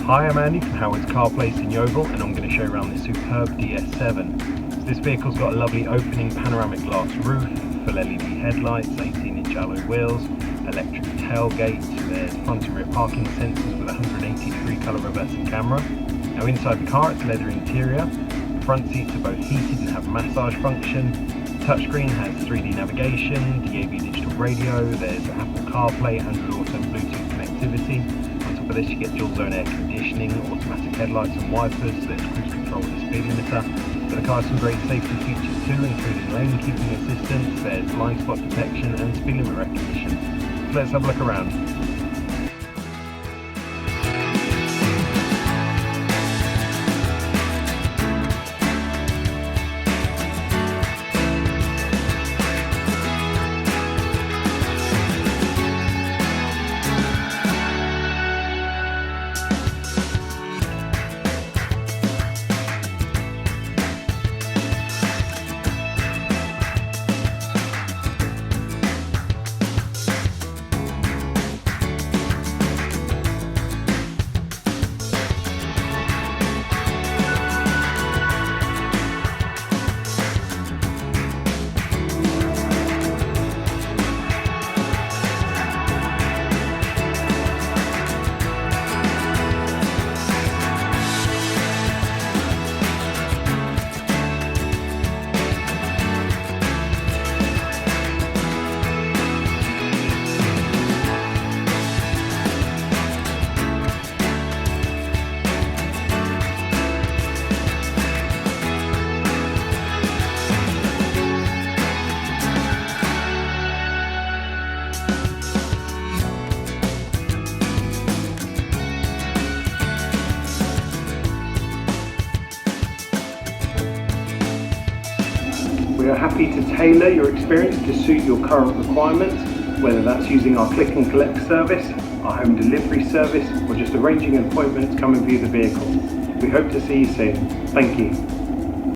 Hi, I'm Andy from Howard's Car Place in Yeovil, and I'm going to show you around this superb DS7. So this vehicle's got a lovely opening panoramic glass roof, full LED headlights, 18-inch alloy wheels, electric tailgate, there's front and rear parking sensors with a 180-degree colour reversing camera. Now inside the car it's leather interior, the front seats are both heated and have massage function, touchscreen has 3D navigation, DAB digital radio, there's Apple CarPlay, Android Auto and Bluetooth connectivity. On top of this you get dual zone air conditioning, automatic headlights and wipers, there's cruise control with a speed limiter. But the car has some great safety features too, including lane keeping assistance, there's blind spot detection and speed limit recognition. So let's have a look around. We are happy to tailor your experience to suit your current requirements, whether that's using our click and collect service, our home delivery service, or just arranging an appointment to come and view the vehicle. We hope to see you soon. Thank you.